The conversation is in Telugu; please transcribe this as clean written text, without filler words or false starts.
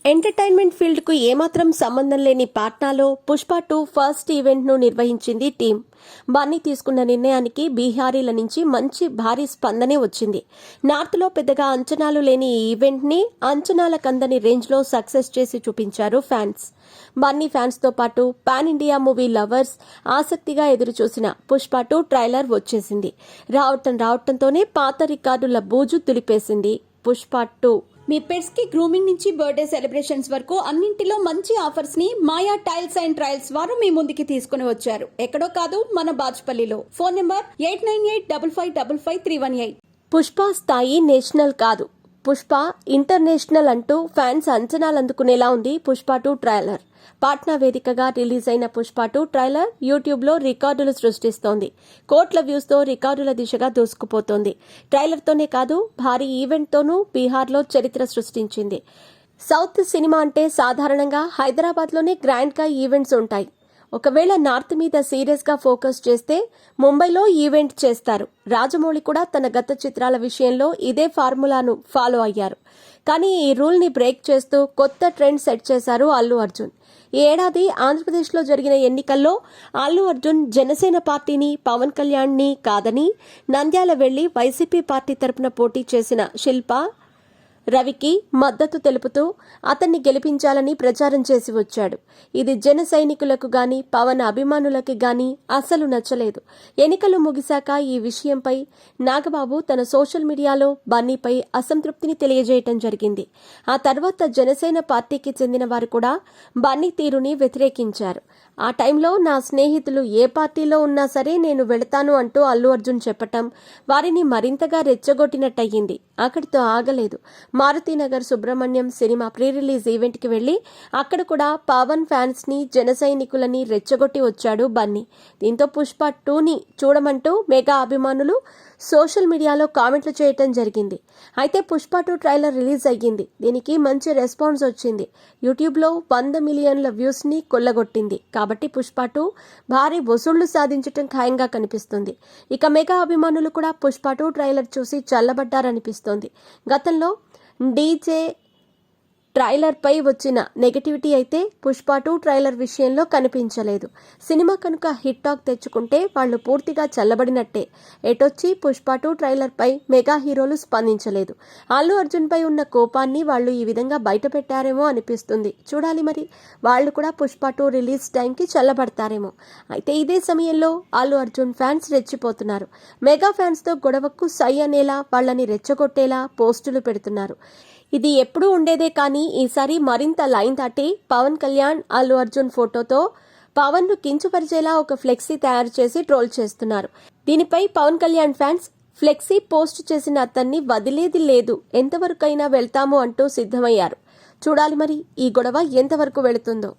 ఎంటర్టైన్మెంట్ ఫీల్డ్ కు ఏమాత్రం సంబంధం లేని పాట్నాలో పుష్ప 2 ఫస్ట్ ఈవెంట్ ను నిర్వహించింది టీం. బన్నీ తీసుకున్న నిర్ణయానికి బీహారీల నుంచి మంచి భారీ స్పందనే వచ్చింది. నార్త్ లో పెద్దగా అంచనాలు లేని ఈ ఈవెంట్ ని అంచనాల కందని రేంజ్ లో సక్సెస్ చేసి చూపించారు ఫ్యాన్స్. బన్నీ ఫ్యాన్స్ తో పాటు పాన్ ఇండియా మూవీ లవర్స్ ఆసక్తిగా ఎదురుచూసిన పుష్ప 2 ట్రైలర్ వచ్చేసింది. రావటంతోనే పాత రికార్డుల బూజు దులిపేసింది పుష్ప 2. మీ పెట్స్ కి గ్రూమింగ్ నుంచి బర్త్డే సెలబ్రేషన్స్ వరకు అన్నింటిలో మంచి ఆఫర్స్ ని మాయా టైల్స్ అండ్ ట్రయల్స్ వారు మీ ముందుకి తీసుకుని వచ్చారు. ఎక్కడో కాదు, మన బాజ్పల్లిలో. Phone number 8985555318. పుష్ప స్థాయి నేషనల్ కాదు, పుష్ప ఇంటర్నేషనల్ అంటూ ఫ్యాన్స్ అంచనాలు అందుకునేలా ఉంది పుష్ప 2 ట్రైలర్. పాట్నా వేదికగా రిలీజ్ అయిన పుష్ప 2 ట్రైలర్ యూట్యూబ్లో రికార్డులు సృష్టిస్తోంది. కోట్ల వ్యూస్తో రికార్డుల దిశగా దూసుకుపోతోంది. ట్రైలర్తోనే కాదు, భారీ ఈవెంట్తోనూ బీహార్లో చరిత్ర సృష్టించింది. సౌత్ సినిమా అంటే సాధారణంగా హైదరాబాద్లోనే గ్రాండ్గా ఈవెంట్స్ ఉంటాయి. ఒకవేళ నార్త్ మీద సీరియస్గా ఫోకస్ చేస్తే ముంబైలో ఈవెంట్ చేస్తారు. రాజమౌళి కూడా తన గత చిత్రాల విషయంలో ఇదే ఫార్ములాను ఫాలో అయ్యారు. కానీ ఈ రూల్ని బ్రేక్ చేస్తూ కొత్త ట్రెండ్ సెట్ చేశారు అల్లు అర్జున్. ఈ ఏడాది ఆంధ్రప్రదేశ్లో జరిగిన ఎన్నికల్లో అల్లు అర్జున్ జనసేన పార్టీని, పవన్ కళ్యాణ్ని కాదని నంద్యాల వెళ్లి వైసీపీ పార్టీ తరపున పోటీ చేసిన శిల్పా రవికి మద్దతు తెలుపుతూ అతన్ని గెలిపించాలని ప్రచారం చేసి వచ్చాడు. ఇది జన సైనికులకు గాని, పవన్ అభిమానులకి గాని అస్సలు నచ్చలేదు. ఎన్నికలు ముగిశాక ఈ విషయంపై నాగబాబు తన సోషల్ మీడియాలో బన్నీపై అసంతృప్తిని తెలియజేయటం జరిగింది. ఆ తర్వాత జనసేన పార్టీకి చెందిన వారు కూడా బన్నీ తీరుని వ్యతిరేకించారు. ఆ టైంలో నా స్నేహితులు ఏ పార్టీలో ఉన్నా సరే నేను వెళతాను అంటూ అల్లు అర్జున్ చెప్పటం వారిని మరింతగా రెచ్చగొట్టినట్టయింది. అక్కడితో ఆగలేదు. Maruthi Nagar Subrahmanyam cinema pre release ఈవెంట్కి వెళ్లి అక్కడ కూడా పవన్ ఫ్యాన్స్ ని, జన సైనికులని రెచ్చగొట్టి వచ్చాడు బన్నీ. దీంతో పుష్ప 2ని చూడమంటూ మెగా అభిమానులు సోషల్ మీడియాలో కామెంట్లు చేయటం జరిగింది. అయితే పుష్ప 2 ట్రైలర్ రిలీజ్ అయ్యింది. దీనికి మంచి రెస్పాన్స్ వచ్చింది. యూట్యూబ్లో 100 మిలియన్ల వ్యూస్ ని కొల్లగొట్టింది. కాబట్టి పుష్ప 2 భారీ వసూళ్లు సాధించటం ఖాయంగా కనిపిస్తుంది. ఇక మెగా అభిమానులు కూడా పుష్ప 2 ట్రైలర్ చూసి చల్లబడ్డారనిపిస్తోంది. గతంలో డీజే ట్రైలర్ పై వచ్చిన నెగటివిటీ అయితే పుష్ప 2 ట్రైలర్ విషయంలో కనిపించలేదు. సినిమా కనుక హిట్ టాక్ తెచ్చుకుంటే వాళ్లు పూర్తిగా చల్లబడినట్టే. ఎటొచ్చి పుష్ప 2 ట్రైలర్ పై మెగా హీరోలు స్పందించలేదు. అల్లు అర్జున్ పై ఉన్న కోపాన్ని వాళ్లు ఈ విధంగా బయట పెట్టారేమో అనిపిస్తుంది. చూడాలి మరి, వాళ్లు కూడా పుష్ప 2 రిలీజ్ టైంకి చల్లబడతారేమో. అయితే ఇదే సమయంలో అల్లు అర్జున్ ఫ్యాన్స్ రెచ్చిపోతున్నారు. మెగా ఫ్యాన్స్ తో గొడవకు సై అనేలా, వాళ్లని రెచ్చగొట్టేలా పోస్టులు పెడుతున్నారు. ఇది ఎప్పుడూ ఉండేదే కానీ ఈసారి మరింత లైన్ దాటి పవన్ కళ్యాణ్, అల్లు అర్జున్ ఫోటోతో పవన్ ను కించపరిచేలా ఒక ఫ్లెక్సీ తయారు చేసి ట్రోల్ చేస్తున్నారు. దీనిపై Pawan Kalyan fans flexi post చేసిన అతన్ని వదిలేది లేదు, ఎంతవరకైనా వెళ్తాము అంటూ సిద్ధమయ్యారు. చూడాలి మరి ఈ గొడవ ఎంతవరకు వెళుతుందో.